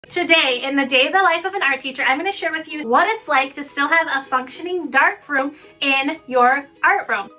Today, in the day of the life of an art teacher, I'm going to share with you what it's like to still have a functioning dark room in your art room.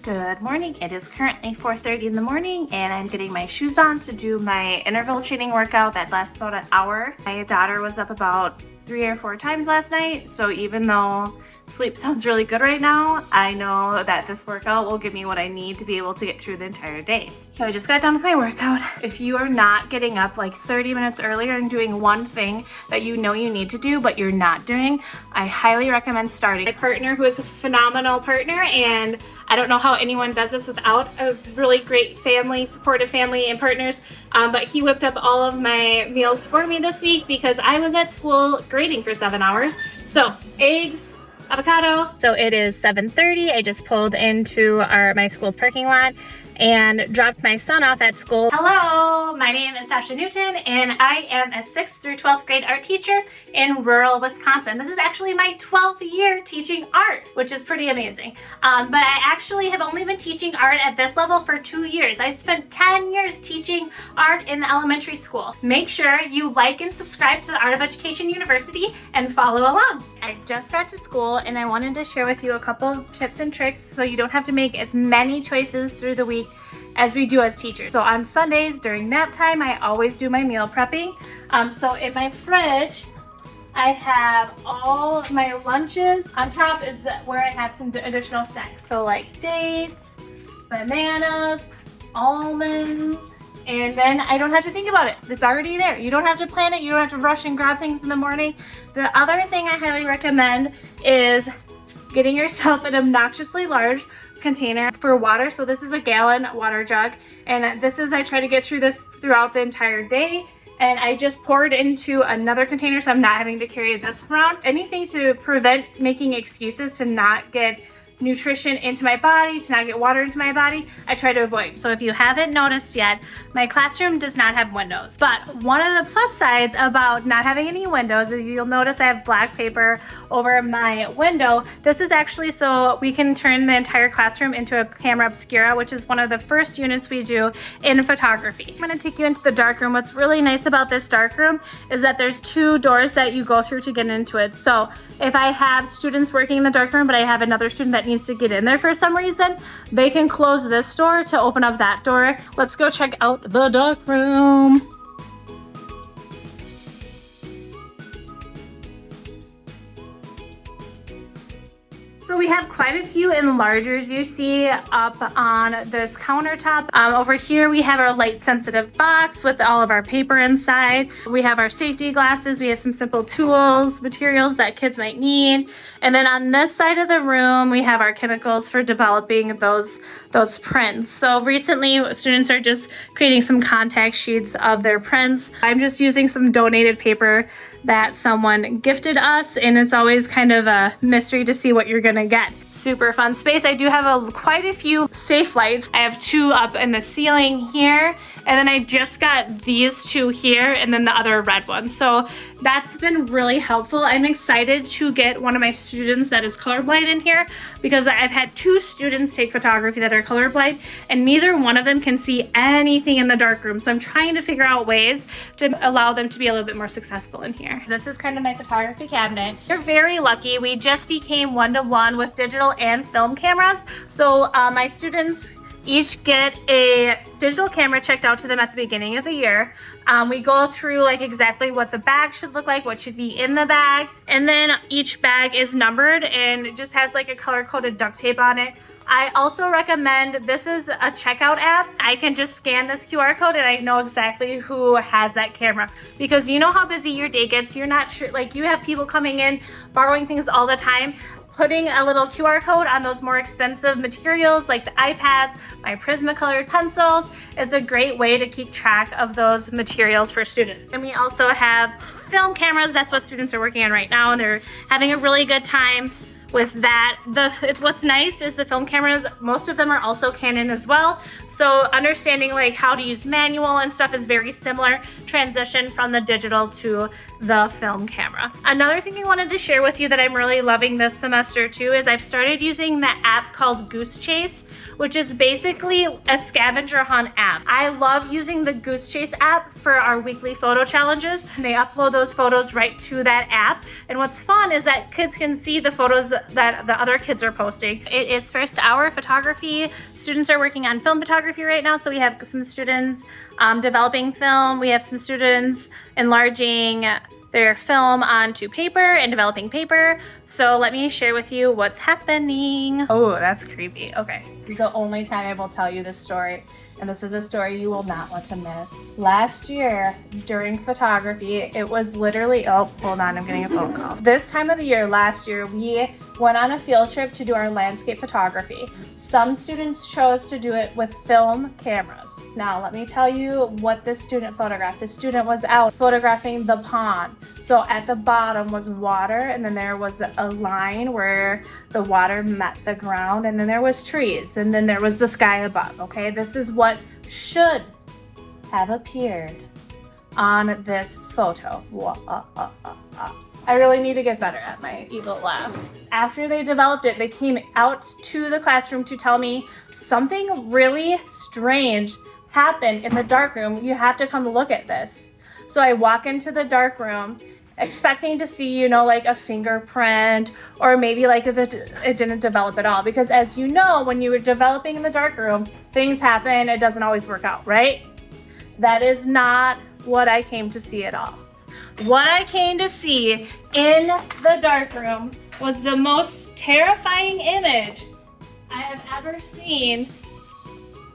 Good morning. It is currently 4:30 in the morning and I'm getting my shoes on to do my interval training workout that lasts about an hour. My daughter was up about 3 or 4 times last night, so even though sleep sounds really good right now, I know that this workout will give me what I need to be able to get through the entire day. So I just got done with my workout. If you are not getting up like 30 minutes earlier and doing one thing that you know you need to do but you're not doing, I highly recommend starting. My partner, who is a phenomenal partner, and I don't know how anyone does this without a really great family, supportive family and partners, but he whipped up all of my meals for me this week because I was at school grading for 7 hours. So eggs, avocado. So it is 7:30. I just pulled into my school's parking lot and dropped my son off at school. Hello, my name is Tasha Newton and I am a 6th through 12th grade art teacher in rural Wisconsin. This is actually my 12th year teaching art, which is pretty amazing. But I actually have only been teaching art at this level for 2 years. I spent 10 years teaching art in the elementary school. Make sure you like and subscribe to the Art of Education University and follow along. I just got to school and I wanted to share with you a couple tips and tricks so you don't have to make as many choices through the week as we do as teachers. So on Sundays during nap time, I always do my meal prepping. So in my fridge, I have all of my lunches. On top is where I have some additional snacks. So like dates, bananas, almonds, and then I don't have to think about it. It's already there. You don't have to plan it. You don't have to rush and grab things in the morning. The other thing I highly recommend is getting yourself an obnoxiously large container for water. So this is a gallon water jug, and I try to get through this throughout the entire day. And I just poured into another container so I'm not having to carry this around. Anything to prevent making excuses to not get nutrition into my body, to not get water into my body, I try to avoid. So if you haven't noticed yet, my classroom does not have windows. But one of the plus sides about not having any windows is you'll notice I have black paper over my window. This is actually so we can turn the entire classroom into a camera obscura, which is one of the first units we do in photography. I'm gonna take you into the darkroom. What's really nice about this darkroom is that there's 2 doors that you go through to get into it. So if I have students working in the darkroom, but I have another student that needs to get in there for some reason, they can close this door to open up that door. Let's go check out the darkroom. So we have quite a few enlargers you see up on this countertop. Over here we have our light sensitive box with all of our paper inside. We have our safety glasses. We have some simple tools, materials that kids might need. And then on this side of the room, we have our chemicals for developing those prints. So recently students are just creating some contact sheets of their prints. I'm just using some donated paper that someone gifted us, and it's always kind of a mystery to see what you're gonna get. Super fun space. I do have quite a few safe lights. I have 2 up in the ceiling here, and then I just got these 2 here, and then the other red one. So that's been really helpful. I'm excited to get one of my students that is colorblind in here because I've had 2 students take photography that are colorblind, and neither one of them can see anything in the darkroom. So I'm trying to figure out ways to allow them to be a little bit more successful in here. This is kind of my photography cabinet. We're very lucky. We just became 1-to-1 with digital and film cameras. So my students each get a digital camera checked out to them at the beginning of the year. We go through like exactly what the bag should look like, what should be in the bag, and then each bag is numbered and it just has like a color-coded duct tape on it. I also recommend, this is a checkout app. I can just scan this QR code and I know exactly who has that camera, because you know how busy your day gets. You're not sure, like you have people coming in, borrowing things all the time. Putting a little QR code on those more expensive materials like the iPads, my Prismacolored pencils is a great way to keep track of those materials for students. And we also have film cameras. That's what students are working on right now, and they're having a really good time with that. What's nice is the film cameras, most of them are also Canon as well. So understanding like how to use manual and stuff is very similar transition from the digital to the film camera. Another thing I wanted to share with you that I'm really loving this semester too is I've started using the app called Goose Chase, which is basically a scavenger hunt app. I love using the Goose Chase app for our weekly photo challenges. And they upload those photos right to that app. And what's fun is that kids can see the photos that the other kids are posting. It is first hour photography. Students are working on film photography right now. So we have some students developing film. We have some students enlarging their film onto paper and developing paper. So let me share with you what's happening. Oh, that's creepy. Okay. This is the only time I will tell you this story. And this is a story you will not want to miss. Last year, during photography, it was literally, oh, hold on, I'm getting a phone call. This time of the year, last year, we went on a field trip to do our landscape photography. Some students chose to do it with film cameras. Now, let me tell you what this student photographed. The student was out photographing the pond. So at the bottom was water, and then there was a line where the water met the ground, and then there was trees, and then there was the sky above, okay? This is what should have appeared on this photo. I really need to get better at my evil laugh. After they developed it, they came out to the classroom to tell me something really strange happened in the darkroom. You have to come look at this. So I walk into the darkroom expecting to see, you know, like a fingerprint or maybe like it didn't develop at all. Because as you know, when you were developing in the darkroom, things happen. It doesn't always work out, right? That is not what I came to see at all. What I came to see in the darkroom was the most terrifying image I have ever seen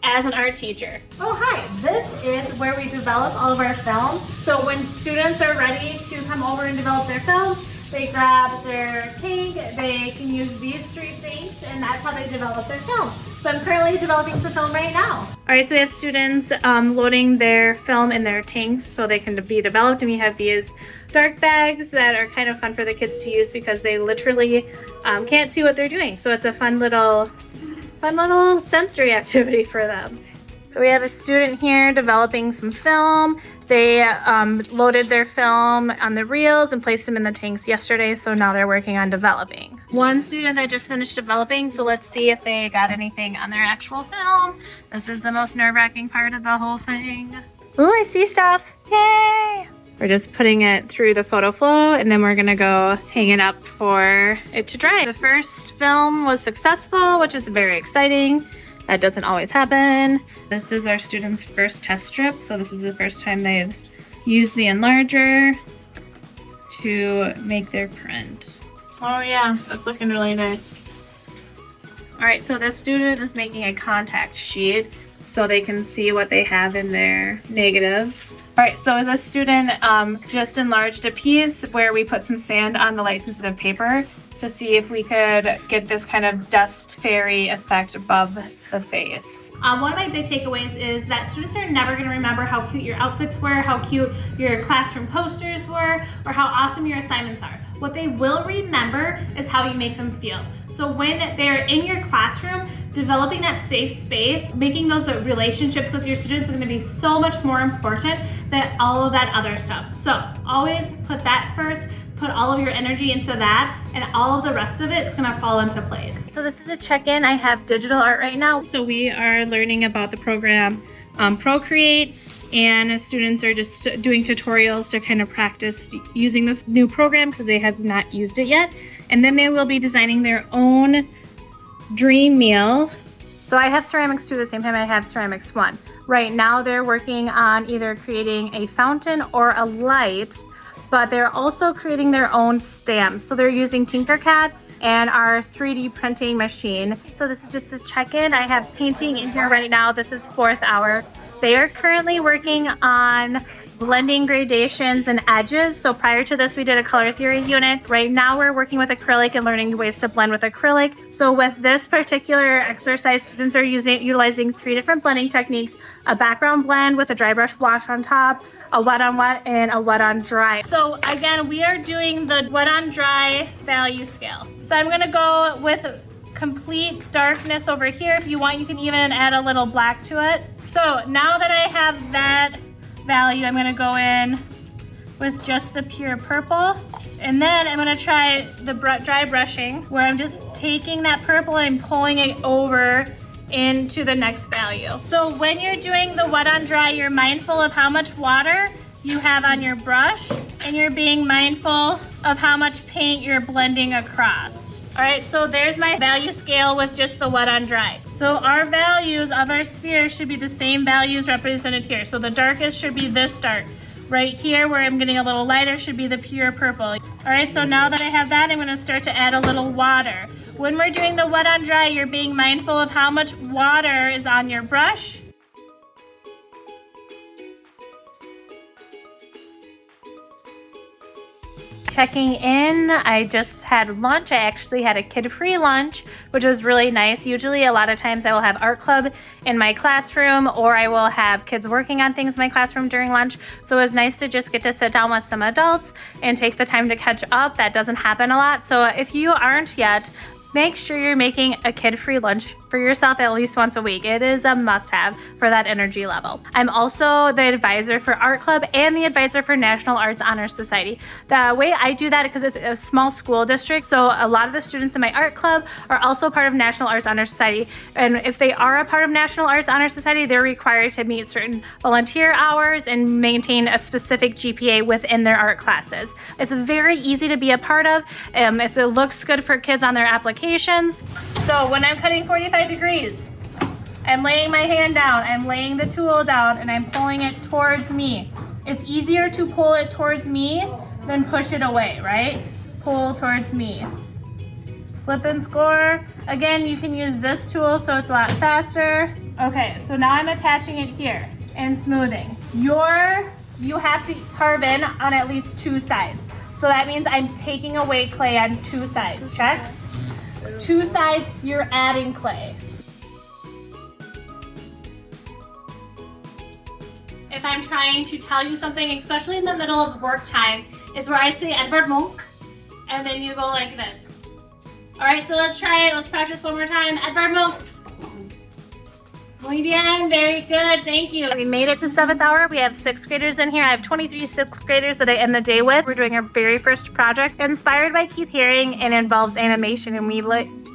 as an art teacher. Oh, hi. This is where we develop all of our film. So when students are ready to come over and develop their film, they grab their tank, they can use these 3 things, and that's how they develop their film. So I'm currently developing some film right now. All right, so we have students loading their film in their tanks so they can be developed, and we have these dark bags that are kind of fun for the kids to use because they literally can't see what they're doing. So it's a fun little sensory activity for them. So we have a student here developing some film. They loaded their film on the reels and placed them in the tanks yesterday, so now they're working on developing. One student that just finished developing, so let's see if they got anything on their actual film. This is the most nerve-wracking part of the whole thing. Ooh, I see stuff. Yay! We're just putting it through the photo flow, and then we're gonna go hang it up for it to dry. The first film was successful, which is very exciting. That doesn't always happen. This is our students' first test strip, so this is the first time they've used the enlarger to make their print. Oh yeah, that's looking really nice. All right, so this student is making a contact sheet so they can see what they have in their negatives. All right, so the student just enlarged a piece where we put some sand on the lights instead of paper to see if we could get this kind of dust fairy effect above the face. One of my big takeaways is that students are never going to remember how cute your outfits were, how cute your classroom posters were, or how awesome your assignments are. What they will remember is how you make them feel. So when they're in your classroom, developing that safe space, making those relationships with your students is going to be so much more important than all of that other stuff. So always put that first. Put all of your energy into that, and all of the rest of it is gonna fall into place. So this is a check-in. I have digital art right now. So we are learning about the program Procreate, and students are just doing tutorials to kind of practice using this new program because they have not used it yet. And then they will be designing their own dream meal. So I have ceramics 2 the same time I have ceramics 1. Right now they're working on either creating a fountain or a light, but they're also creating their own stamps. So they're using Tinkercad and our 3D printing machine. So this is just a check-in. I have painting in here right now. This is 4th hour. They are currently working on blending gradations and edges. So prior to this, we did a color theory unit. Right now we're working with acrylic and learning ways to blend with acrylic. So with this particular exercise, students are utilizing 3 different blending techniques: a background blend with a dry brush wash on top, a wet on wet, and a wet on dry. So again, we are doing the wet on dry value scale. So I'm gonna go with complete darkness over here. If you want, you can even add a little black to it. So now that I have that value, I'm gonna go in with just the pure purple. And then I'm gonna try the dry brushing, where I'm just taking that purple and pulling it over into the next value. So when you're doing the wet on dry, you're mindful of how much water you have on your brush, and you're being mindful of how much paint you're blending across. All right, so there's my value scale with just the wet on dry. So our values of our sphere should be the same values represented here. So the darkest should be this dark. Right here, where I'm getting a little lighter, should be the pure purple. All right, so now that I have that, I'm gonna start to add a little water. When we're doing the wet on dry, you're being mindful of how much water is on your brush. Checking in, I just had lunch. I actually had a kid-free lunch, which was really nice. Usually a lot of times I will have art club in my classroom, or I will have kids working on things in my classroom during lunch. So it was nice to just get to sit down with some adults and take the time to catch up. That doesn't happen a lot. So if you aren't yet, make sure you're making a kid-free lunch for yourself at least once a week. It is a must-have for that energy level. I'm also the advisor for Art Club and the advisor for National Arts Honor Society. The way I do that, because it's a small school district, so a lot of the students in my art club are also part of National Arts Honor Society. And if they are a part of National Arts Honor Society, they're required to meet certain volunteer hours and maintain a specific GPA within their art classes. It's very easy to be a part of. It looks good for kids on their applications. So when I'm cutting 45 degrees, I'm laying my hand down, I'm laying the tool down, and I'm pulling it towards me. It's easier to pull it towards me than push it away, right? Pull towards me. Slip and score. Again, you can use this tool so it's a lot faster. Okay, so now I'm attaching it here and smoothing. You have to carve in on at least 2 sides. So that means I'm taking away clay on 2 sides. Check? 2 sides, you're adding clay. If I'm trying to tell you something, especially in the middle of work time, it's where I say Edvard Munch, and then you go like this. All right, so let's try it. Let's practice one more time. Edvard Munch. Muy bien, very good, thank you. We made it to 7th hour. We have 6th graders in here. I have 23 6th graders that I end the day with. We're doing our very first project inspired by Keith Haring, and involves animation, and we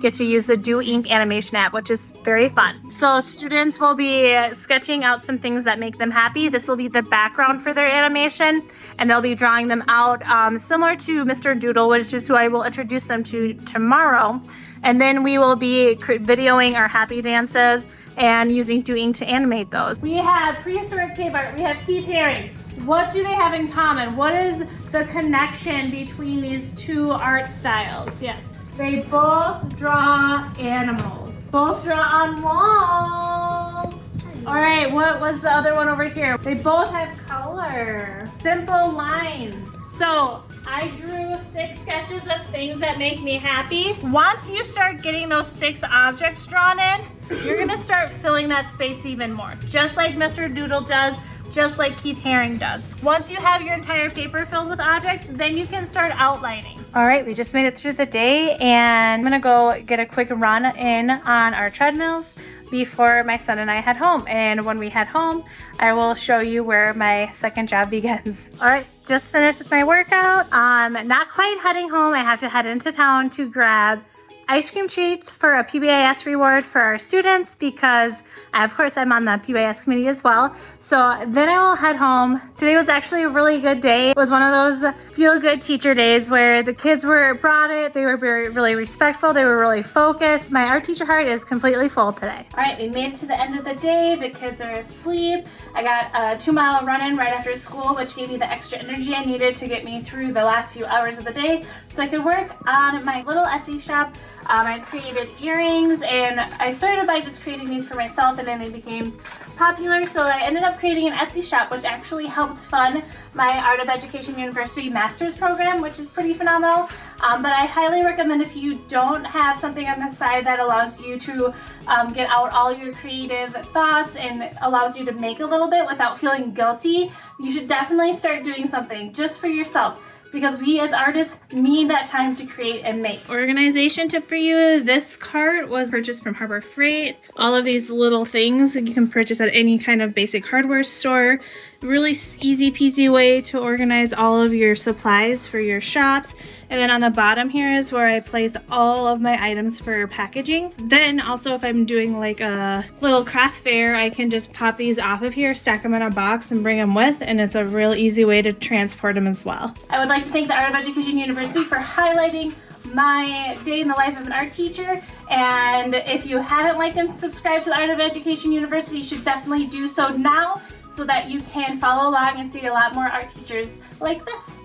get to use the Do Ink animation app, which is very fun. So students will be sketching out some things that make them happy. This will be the background for their animation, and they'll be drawing them out similar to Mr. Doodle, which is who I will introduce them to tomorrow. And then we will be videoing our happy dances and using Do Ink to animate those. We have prehistoric cave art. We have Keith Haring. What do they have in common? What is the connection between these 2 art styles? Yes, they both draw animals. Both draw on walls. All right, what was the other one over here? They both have color. Simple lines. So I drew 6 sketches of things that make me happy. Once you start getting those 6 objects drawn in, you're gonna start filling that space even more. Just like Mr. Doodle does, just like Keith Haring does. Once you have your entire paper filled with objects, then you can start outlining. All right, we just made it through the day, and I'm gonna go get a quick run in on our treadmills before my son and I head home. And when we head home, I will show you where my second job begins. All right, just finished with my workout. Not quite heading home. I have to head into town to grab ice cream treats for a PBIS reward for our students, because of course I'm on the PBIS committee as well. So then I will head home. Today was actually a really good day. It was one of those feel-good teacher days where the kids brought it. They were really respectful. They were really focused. My art teacher heart is completely full today. All right, we made it to the end of the day. The kids are asleep. I got a 2-mile run-in right after school, which gave me the extra energy I needed to get me through the last few hours of the day so I could work on my little Etsy shop. I created earrings, and I started by just creating these for myself, and then they became popular, so I ended up creating an Etsy shop, which actually helped fund my Art of Education University Master's program, which is pretty phenomenal. But I highly recommend, if you don't have something on the side that allows you to get out all your creative thoughts and allows you to make a little bit without feeling guilty, you should definitely start doing something just for yourself, because we as artists need that time to create and make. Organization tip for you, this cart was purchased from Harbor Freight. All of these little things you can purchase at any kind of basic hardware store. Really easy peasy way to organize all of your supplies for your shops. And then on the bottom here is where I place all of my items for packaging. Then also if I'm doing like a little craft fair, I can just pop these off of here, stack them in a box and bring them with, and it's a real easy way to transport them as well. I would like to thank the Art of Education University for highlighting my day in the life of an art teacher. And if you haven't liked and subscribed to the Art of Education University, you should definitely do so now so that you can follow along and see a lot more art teachers like this.